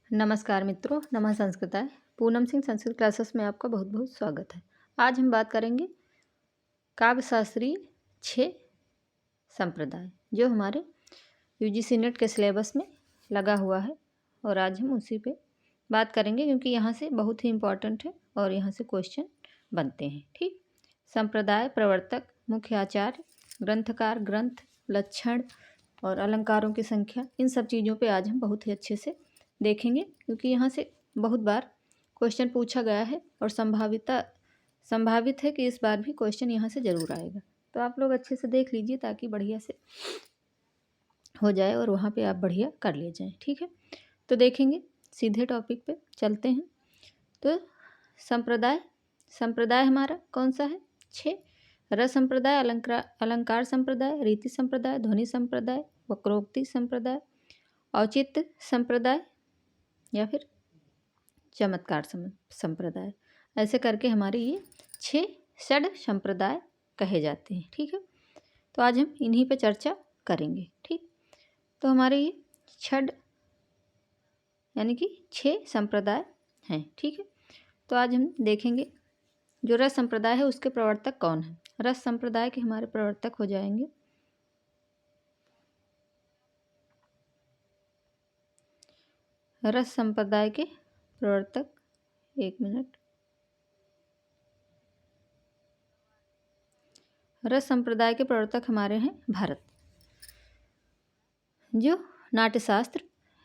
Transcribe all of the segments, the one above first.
नमस्कार मित्रों, नमः संस्कृताय। पूनम सिंह संस्कृत क्लासेस में आपका बहुत बहुत स्वागत है। आज हम बात करेंगे काव्य शास्त्रीय 6 संप्रदाय जो हमारे यूजीसी नेट के सिलेबस में लगा हुआ है और आज हम उसी पे बात करेंगे क्योंकि यहाँ से बहुत ही इम्पोर्टेंट है और यहाँ से क्वेश्चन बनते हैं। ठीक, संप्रदाय, प्रवर्तक, मुख्य आचार्य, ग्रंथकार, ग्रंथ, लक्षण और अलंकारों की संख्या, इन सब चीज़ों पे आज हम बहुत ही अच्छे से देखेंगे क्योंकि यहाँ से बहुत बार क्वेश्चन पूछा गया है और संभावित है कि इस बार भी क्वेश्चन यहाँ से ज़रूर आएगा। तो आप लोग अच्छे से देख लीजिए ताकि बढ़िया से हो जाए और वहाँ पे आप बढ़िया कर ले जाएं। ठीक है, तो देखेंगे, सीधे टॉपिक पे चलते हैं। तो संप्रदाय हमारा कौन सा है? 6। रस संप्रदाय, अलंकार संप्रदाय, रीति संप्रदाय, ध्वनि संप्रदाय, वक्रोक्ति संप्रदाय, औचित्य संप्रदाय या फिर चमत्कार संप्रदाय, ऐसे करके हमारे ये 6 षड संप्रदाय कहे जाते हैं। ठीक है, तो आज हम इन्हीं पे चर्चा करेंगे। ठीक, तो हमारे ये षड यानी कि 6 संप्रदाय हैं। ठीक है, तो आज हम देखेंगे जो रस संप्रदाय है उसके प्रवर्तक कौन है। रस संप्रदाय के हमारे प्रवर्तक हो जाएंगे रस संप्रदाय के प्रवर्तक, एक मिनट, रस संप्रदाय के प्रवर्तक हमारे हैं भरत, जो नाट्यशास्त्र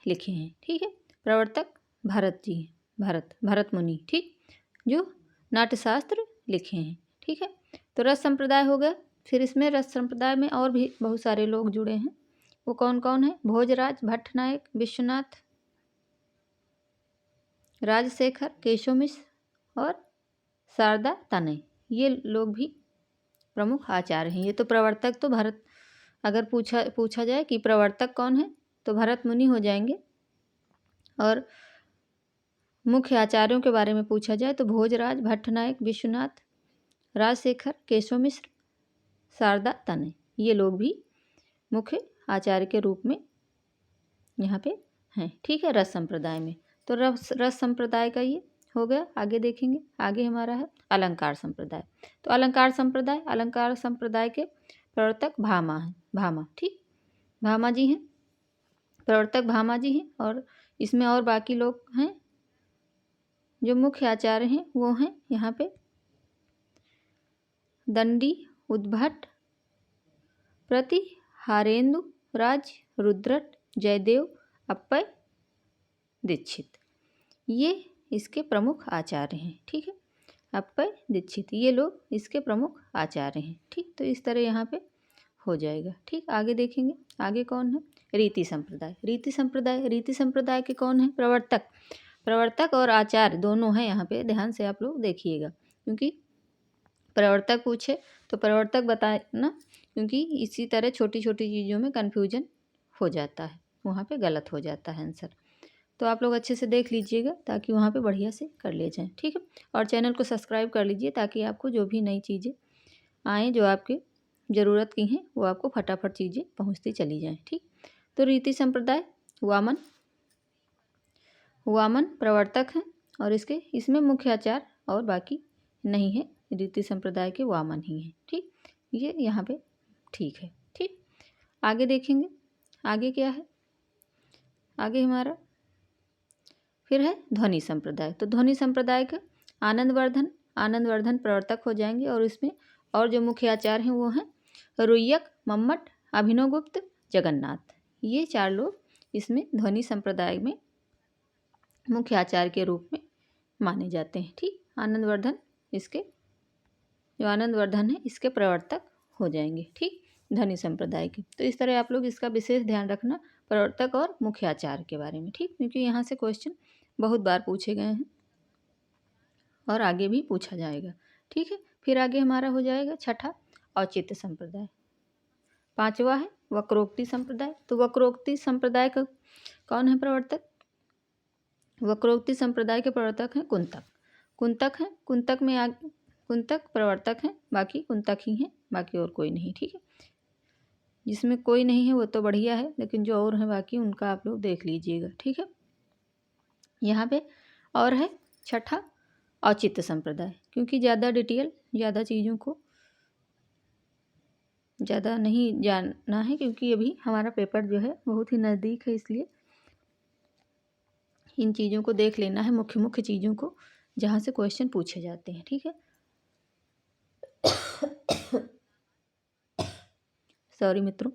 लिखे हैं। ठीक है, प्रवर्तक भरत जी हैं, भरत मुनि। ठीक, जो नाट्यशास्त्र लिखे हैं। ठीक है, तो रस संप्रदाय हो गया। फिर इसमें रस संप्रदाय में और भी बहुत सारे लोग जुड़े हैं। वो कौन कौन है? भोजराज, भट्टनायक, विश्वनाथ, राजशेखर, केशव मिश्र और शारदा तनय, ये लोग भी प्रमुख आचार्य हैं। ये तो प्रवर्तक तो भरत, अगर पूछा जाए कि प्रवर्तक कौन है तो भरत मुनि हो जाएंगे, और मुख्य आचार्यों के बारे में पूछा जाए तो भोजराज, भट्टनायक, विश्वनाथ, राजशेखर, केशव मिश्र, शारदा तनय, ये लोग भी मुख्य आचार्य के रूप में यहाँ पे हैं। ठीक है, रस संप्रदाय में। तो रस संप्रदाय का ये हो गया। आगे देखेंगे, आगे हमारा है अलंकार संप्रदाय। तो अलंकार संप्रदाय के प्रवर्तक भामा हैं। भामा, ठीक, भामा जी हैं, प्रवर्तक भामा जी हैं। और इसमें और बाकी लोग हैं जो मुख्य आचार्य हैं, वो हैं यहाँ पे दंडी, उद्भट, प्रतिहारेंदु, राज, रुद्रट, जयदेव, अप्पय, दीक्षित, ये इसके प्रमुख आचार्य हैं। ठीक है, अप्पय, दीक्षित, ये लोग इसके प्रमुख आचार्य हैं। ठीक, तो इस तरह यहाँ पे हो जाएगा। ठीक, आगे देखेंगे, आगे कौन है? रीति संप्रदाय। रीति संप्रदाय के कौन है? प्रवर्तक और आचार्य दोनों हैं यहाँ पे। ध्यान से आप लोग देखिएगा क्योंकि प्रवर्तक पूछे तो प्रवर्तक बताना, क्योंकि इसी तरह छोटी छोटी चीज़ों में कन्फ्यूजन हो जाता है, वहाँ पे गलत हो जाता है आंसर। तो आप लोग अच्छे से देख लीजिएगा ताकि वहाँ पे बढ़िया से कर ले जाएं। ठीक है, और चैनल को सब्सक्राइब कर लीजिए ताकि आपको जो भी नई चीज़ें आएँ जो आपके ज़रूरत की हैं वो आपको फटाफट चीज़ें पहुँचती चली जाएँ। ठीक, तो रीति संप्रदाय वामन प्रवर्तक हैं और इसमें मुख्य आचार्य और बाकी नहीं है। रीति संप्रदाय के वामन ही हैं। ठीक, ये यहाँ पे ठीक है। ठीक, आगे देखेंगे, आगे क्या है? आगे हमारा फिर है ध्वनि संप्रदाय। तो ध्वनि संप्रदाय का आनंदवर्धन प्रवर्तक हो जाएंगे, और इसमें और जो मुख्य आचार्य हैं वो हैं रुय्यक, मम्मट, अभिनवगुप्त, जगन्नाथ, ये 4 लोग इसमें ध्वनि संप्रदाय में मुख्य आचार्य के रूप में माने जाते हैं। ठीक, आनंदवर्धन है इसके प्रवर्तक हो जाएंगे। ठीक, ध्वनि संप्रदाय के। तो इस तरह आप लोग इसका विशेष ध्यान रखना प्रवर्तक और मुख्य आचार्य के बारे में। ठीक, क्योंकि यहाँ से क्वेश्चन बहुत बार पूछे गए हैं और आगे भी पूछा जाएगा। ठीक है, फिर आगे हमारा हो जाएगा छठा औचित्य संप्रदाय। 5वां है वक्रोक्ति संप्रदाय। तो वक्रोक्ति संप्रदाय का कौन है प्रवर्तक? वक्रोक्ति संप्रदाय के प्रवर्तक हैं कुंतक प्रवर्तक हैं, बाकी कुंतक ही हैं, बाकी और कोई नहीं। ठीक है, जिसमें कोई नहीं है वो तो बढ़िया है, लेकिन जो और हैं बाकी उनका आप लोग देख लीजिएगा। ठीक है, यहाँ पे और है छठा औचित्य संप्रदाय, क्योंकि ज़्यादा डिटेल, ज़्यादा चीज़ों को ज़्यादा नहीं जानना है, क्योंकि अभी हमारा पेपर जो है बहुत ही नज़दीक है, इसलिए इन चीज़ों को देख लेना है, मुख्य मुख्य चीज़ों को जहाँ से क्वेश्चन पूछे जाते हैं। ठीक है, सॉरी मित्रों।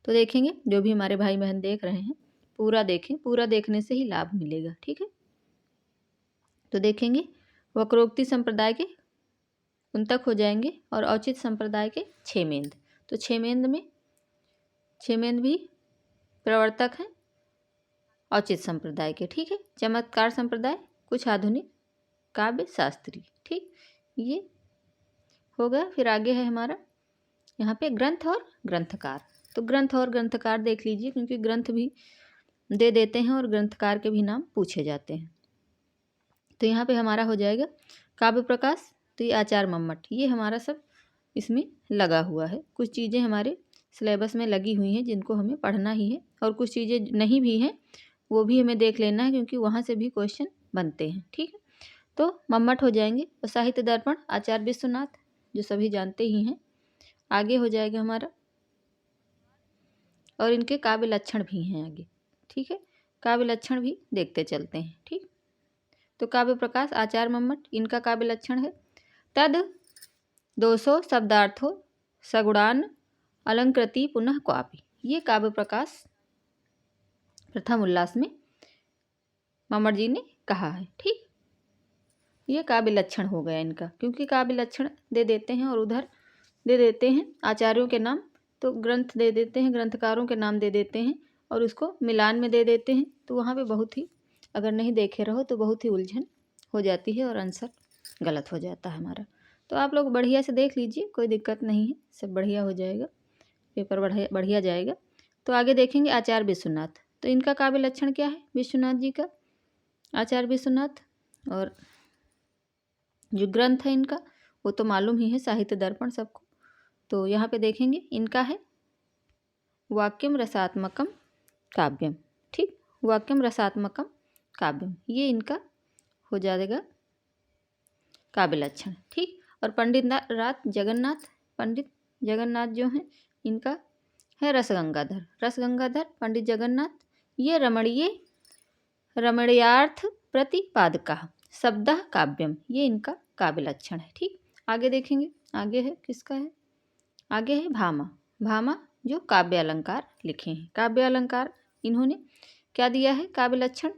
तो देखेंगे, जो भी हमारे भाई बहन देख रहे हैं पूरा देखें, पूरा देखने से ही लाभ मिलेगा। ठीक है, तो देखेंगे वक्रोक्ति संप्रदाय के कुंतक हो जाएंगे और औचित्य संप्रदाय के छेमेंद। तो छेमेंद भी प्रवर्तक हैं औचित्य संप्रदाय के। ठीक है, चमत्कार संप्रदाय कुछ आधुनिक काव्य शास्त्री। ठीक, ये हो गया। फिर आगे है हमारा यहाँ पे ग्रंथ और ग्रंथकार। तो ग्रंथ और ग्रंथकार देख लीजिए, क्योंकि ग्रंथ भी दे देते हैं और ग्रंथकार के भी नाम पूछे जाते हैं। तो यहाँ पे हमारा हो जाएगा काव्य प्रकाश। तो ये आचार्य मम्मट, ये हमारा सब इसमें लगा हुआ है। कुछ चीज़ें हमारे सिलेबस में लगी हुई हैं जिनको हमें पढ़ना ही है, और कुछ चीज़ें नहीं भी हैं वो भी हमें देख लेना है, क्योंकि वहाँ से भी क्वेश्चन बनते हैं। ठीक है, तो मम्मट हो जाएंगे। और साहित्य दर्पण आचार्य विश्वनाथ, जो सभी जानते ही हैं। आगे हो जाएगा हमारा, और इनके काव्य लक्षण भी हैं आगे। ठीक है, काव्य लक्षण भी देखते चलते हैं। ठीक, तो काव्य प्रकाश आचार्य मम्मट, इनका काव्य लक्षण है तद 200 शब्दार्थो सगुणान अलंकृति पुनः क्वापि। ये काव्य प्रकाश प्रथम उल्लास में मम्मट जी ने कहा है। ठीक, ये काव्य लक्षण हो गया इनका, क्योंकि काव्य लक्षण दे देते हैं और उधर दे देते हैं आचार्यों के नाम, तो ग्रंथ दे देते हैं, ग्रंथकारों के नाम दे देते हैं, और उसको मिलान में दे देते हैं। तो वहाँ पे बहुत ही, अगर नहीं देखे रहो तो बहुत ही उलझन हो जाती है और आंसर गलत हो जाता है हमारा। तो आप लोग बढ़िया से देख लीजिए, कोई दिक्कत नहीं है, सब बढ़िया हो जाएगा, पेपर बढ़िया जाएगा। तो आगे देखेंगे आचार्य विश्वनाथ। तो इनका काव्य लक्षण क्या है विश्वनाथ जी का, आचार्य विश्वनाथ। और जो ग्रंथ है इनका वो तो मालूम ही है, साहित्य दर्पण सबको। तो यहाँ पे देखेंगे इनका है वाक्यम रसात्मकम काव्यम। ठीक, वाक्यम रसात्मकम काव्यम, ये इनका हो जाएगा काव्य लक्षण। ठीक, और पंडित जगन्नाथ जो हैं इनका है रसगंगाधर। पंडित जगन्नाथ, ये रमणीयार्थ प्रतिपादका शब्द काव्यम, ये इनका काव्य लक्षण है। ठीक, आगे देखेंगे, आगे है किसका है, आगे है भामा जो काव्य अलंकार लिखे हैं। काव्य अलंकार इन्होंने क्या दिया है काव्य लक्षण,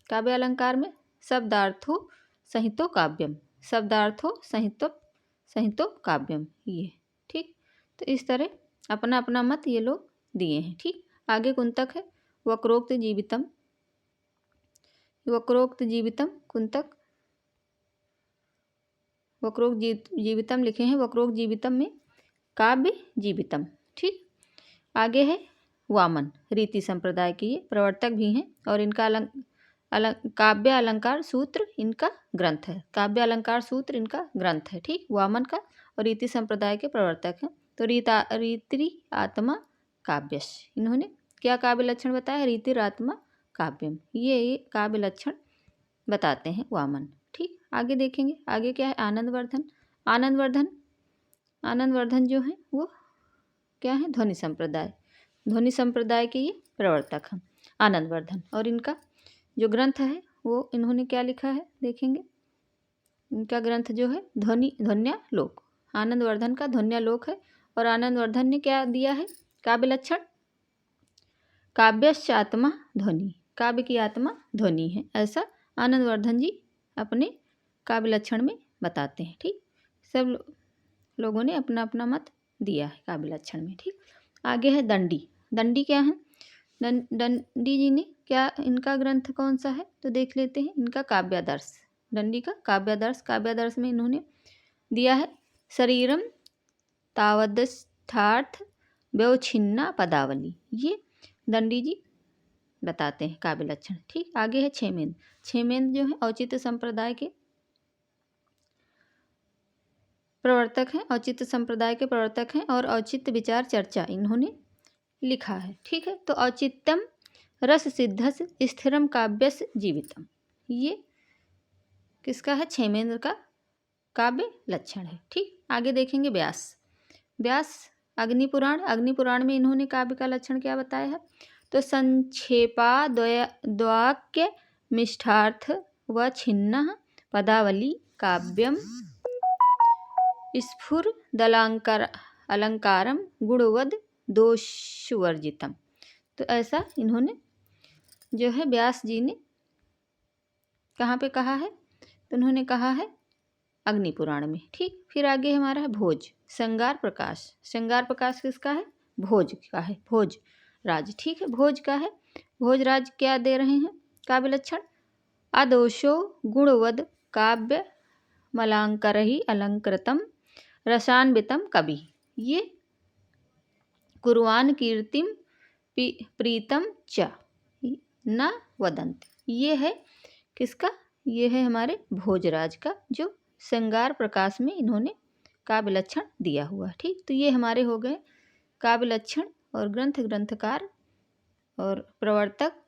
काव्य अलंकार में शब्दार्थो संहितो काव्यम, शब्दार्थो संहितो काव्यम, ये। ठीक, तो इस तरह अपना अपना मत ये लोग दिए हैं। ठीक, आगे कुंतक है वक्रोक्त जीवितम कुंतक, वक्रोक्त जीवितम लिखे हैं। वक्रोक्त जीवितम में काव्य जीवितम। ठीक, आगे है वामन, रीति संप्रदाय के ये प्रवर्तक भी हैं, और इनका काव्य अलंकार सूत्र इनका ग्रंथ है। काव्य अलंकार सूत्र इनका ग्रंथ है। ठीक, वामन का, और रीति संप्रदाय के प्रवर्तक हैं। तो रीति आत्मा काव्यश, इन्होंने क्या काव्य लक्षण बताया, रीति आत्मा काव्यम, ये काव्य लक्षण बताते हैं वामन। ठीक, आगे देखेंगे, आगे क्या है आनंदवर्धन जो है वो क्या है ध्वनि संप्रदाय के ये प्रवर्तक हैं आनंदवर्धन। और इनका जो ग्रंथ है वो इन्होंने क्या लिखा है देखेंगे, इनका ग्रंथ जो है ध्वन्यालोक, आनंदवर्धन का ध्वन्यालोक है। और आनंदवर्धन ने क्या दिया है काव्य लक्षण, काव्यस्य आत्मा ध्वनि, काव्य की आत्मा ध्वनि है, ऐसा आनंदवर्धन जी अपने काव्य लक्षण में बताते हैं। ठीक, सब लोगों ने अपना अपना मत दिया है काव्य लक्षण में। ठीक, आगे है दंडी क्या है, दंडी जी ने क्या, इनका ग्रंथ कौन सा है तो देख लेते हैं, इनका काव्यादर्श, दंडी का काव्यादर्श में इन्होंने दिया है शरीरम तावदस्थार्थ व्यवच्छिन्ना पदावली, ये दंडी जी बताते हैं काव्य लक्षण। ठीक, आगे है छेमेंद जो है औचित्य संप्रदाय के प्रवर्तक हैं, और औचित्य विचार चर्चा इन्होंने लिखा है। ठीक है, तो औचित्यम रस सिद्धस स्थिरम काव्यस जीवितम। ये किसका है? क्षेमेंद्र का काव्य लक्षण है। ठीक, आगे देखेंगे व्यास। व्यास अग्निपुराण में इन्होंने काव्य का लक्षण क्या बताया है? तो संक्षेपा द्वाक्य मिष्ठार्थ व छिन्न पदावली काव्यम स्फुर अलंकारम गुणवद दोषवर्जितम। तो ऐसा इन्होंने जो है व्यास जी ने कहाँ पे कहा है? तो उन्होंने कहा है अग्निपुराण में। ठीक, फिर आगे हमारा है भोज। श्रृंगार प्रकाश किसका है? भोज का है, भोज राज। ठीक है, भोज का है। भोज राज क्या दे रहे हैं काव्य लक्षण? अदोषो गुणवद काव्य मलांकरहि अलंकृतम रसान्वितम कवि। ये कुर्वान कीर्तिम प्रीतम च न वदंत। ये है किसका? ये है हमारे भोजराज का, जो श्रृंगार प्रकाश में इन्होंने काव्य लक्षण दिया हुआ। ठीक, तो ये हमारे हो गए काव्य लक्षण और ग्रंथकार और प्रवर्तक।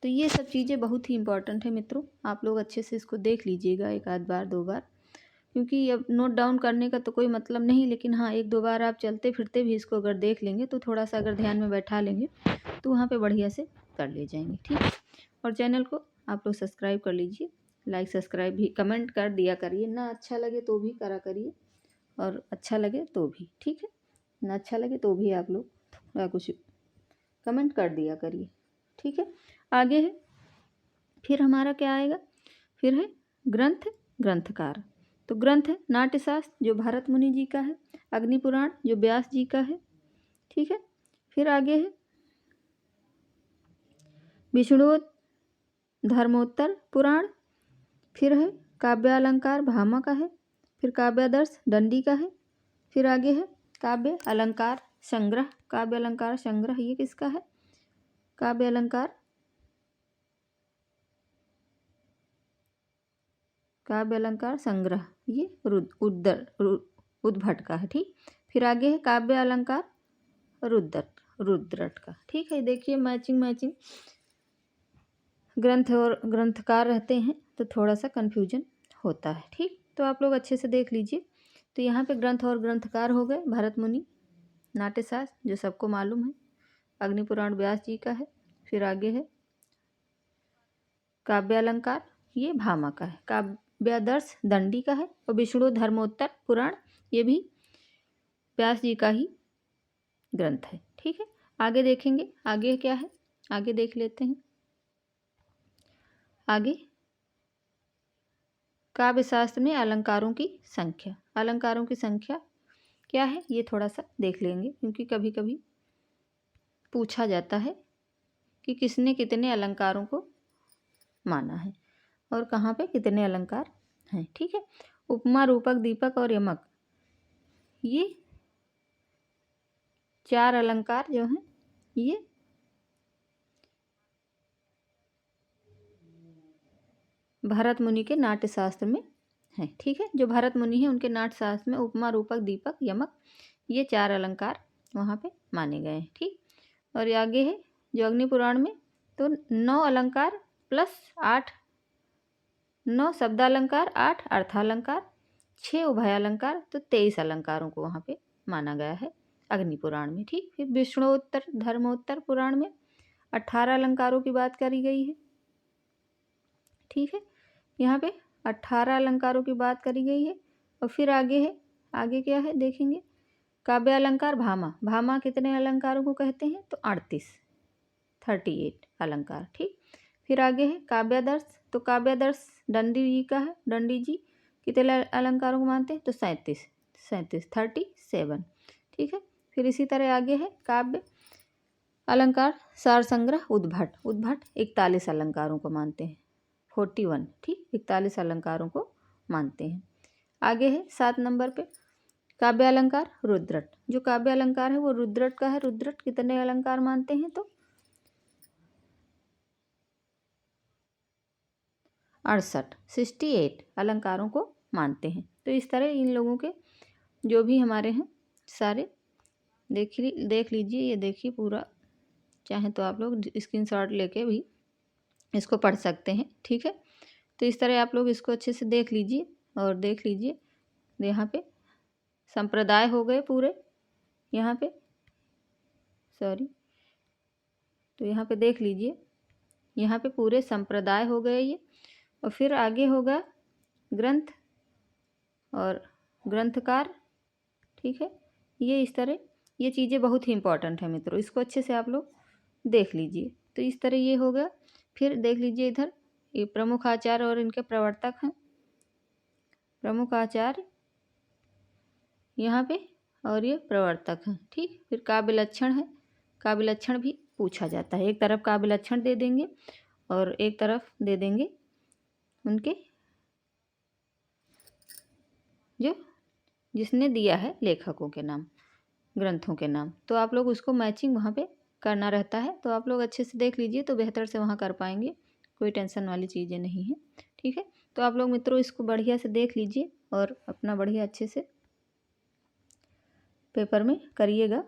तो ये सब चीज़ें बहुत ही इम्पॉर्टेंट है मित्रों, आप लोग अच्छे से इसको देख लीजिएगा एक आध बार, दो बार, क्योंकि अब नोट डाउन करने का तो कोई मतलब नहीं, लेकिन हाँ एक दो बार आप चलते फिरते भी इसको अगर देख लेंगे तो थोड़ा सा अगर ध्यान में बैठा लेंगे तो वहाँ पे बढ़िया से कर ले जाएंगे। ठीक, और चैनल को आप लोग सब्सक्राइब कर लीजिए, लाइक सब्सक्राइब भी, कमेंट कर दिया करिए, ना अच्छा लगे तो भी करा करिए और अच्छा लगे तो भी। ठीक है, ना अच्छा लगे तो भी आप लोग थोड़ा कुछ कमेंट कर दिया करिए। ठीक है, आगे है फिर हमारा क्या आएगा? फिर है ग्रंथकार। तो ग्रंथ है नाट्यशास्त्र जो भारत मुनि जी का है, अग्निपुराण जो व्यास जी का है। ठीक है, फिर आगे है विष्णु धर्मोत्तर पुराण, फिर है काव्यालंकार भामा का है, फिर काव्यादर्श दंडी का है, फिर आगे है काव्य अलंकार संग्रह। काव्य अलंकार संग्रह ये किसका है? काव्य अलंकार संग्रह ये उद्भट का है। ठीक, फिर आगे है काव्य अलंकार रुद्रट का। ठीक है, देखिए मैचिंग ग्रंथ और ग्रंथकार रहते हैं तो थोड़ा सा कन्फ्यूजन होता है। ठीक, तो आप लोग अच्छे से देख लीजिए। तो यहाँ पे ग्रंथ और ग्रंथकार हो गए भारत मुनि, नाट्यशास्त्र जो सबको मालूम है, अग्निपुराण व्यास जी का है, फिर आगे है काव्य अलंकार ये भामा का है, काव्यादर्श दंडी का है, और विष्णु धर्मोत्तर पुराण ये भी व्यास जी का ही ग्रंथ है। ठीक है, आगे देखेंगे आगे क्या है, आगे देख लेते हैं। आगे काव्य शास्त्र में अलंकारों की संख्या क्या है ये थोड़ा सा देख लेंगे, क्योंकि कभी कभी पूछा जाता है कि किसने कितने अलंकारों को माना है और कहाँ पे कितने अलंकार हैं। ठीक है, उपमा रूपक दीपक और यमक ये 4 अलंकार जो हैं ये भरत मुनि के नाट्यशास्त्र में है। ठीक है, जो भरत मुनि है उनके नाट्यशास्त्र में उपमा रूपक दीपक यमक ये 4 अलंकार वहाँ पे माने गए हैं। ठीक, और आगे है जो अग्निपुराण में तो 9 अलंकार प्लस 9 शब्दालंकार, 8 अर्थालंकार, 6 उभयालंकार, तो 23 अलंकारों को वहाँ पे माना गया है अग्निपुराण में। ठीक, फिर विष्णुत्तर धर्मोत्तर पुराण में 18 अलंकारों की बात करी गई है। ठीक है, यहाँ पे 18 अलंकारों की बात करी गई है। और फिर आगे है, आगे क्या है देखेंगे, काव्य अलंकार भामा कितने अलंकारों को कहते हैं? तो 38 अलंकार। ठीक, फिर आगे है काव्यादर्श, तो काव्यादर्श दंडी जी का है, दंडी जी कितने अलंकारों को मानते हैं? तो 37। ठीक है, फिर इसी तरह आगे है काव्य अलंकार सार संग्रह उद्भट 41 अलंकारों को मानते हैं, 41। ठीक, 41 अलंकारों को मानते हैं। आगे है 7 नंबर पे काव्य अलंकार रुद्रट, जो काव्य अलंकार है वो रुद्रट का है। रुद्रट कितने अलंकार मानते हैं? तो 68 अलंकारों को मानते हैं। तो इस तरह इन लोगों के जो भी हमारे हैं सारे देख लीजिए, ये देखिए पूरा चाहें तो आप लोग स्क्रीनशॉट लेके भी इसको पढ़ सकते हैं। ठीक है, तो इस तरह आप लोग इसको अच्छे से देख लीजिए और देख लीजिए यहाँ पे संप्रदाय हो गए पूरे, यहाँ पे सॉरी, तो यहाँ पे देख लीजिए, यहाँ पे पूरे संप्रदाय हो गए ये। और फिर आगे होगा ग्रंथ और ग्रंथकार। ठीक है, ये इस तरह ये चीज़ें बहुत ही इम्पोर्टेंट है मित्रों, इसको अच्छे से आप लोग देख लीजिए। तो इस तरह ये होगा। फिर देख लीजिए इधर ये प्रमुख आचार्य और इनके प्रवर्तक हैं। प्रमुख आचार्य यहाँ पे और ये प्रवर्तक हैं। ठीक, फिर काव्य लक्षण है, काव्य लक्षण भी पूछा जाता है। एक तरफ काव्य लक्षण दे देंगे और एक तरफ दे देंगे उनके जो जिसने दिया है लेखकों के नाम, ग्रंथों के नाम। तो आप लोग उसको मैचिंग वहाँ पे करना रहता है। तो आप लोग अच्छे से देख लीजिए तो बेहतर से वहाँ कर पाएंगे, कोई टेंशन वाली चीज़ें नहीं है। ठीक है, तो आप लोग मित्रों इसको बढ़िया से देख लीजिए और अपना बढ़िया अच्छे से पेपर में करिएगा।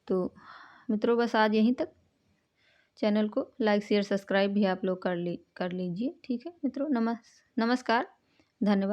तो मित्रों बस आज यहीं तक। चैनल को लाइक शेयर सब्सक्राइब भी आप लोग कर लीजिए। ठीक है मित्रों, नमस्कार, धन्यवाद।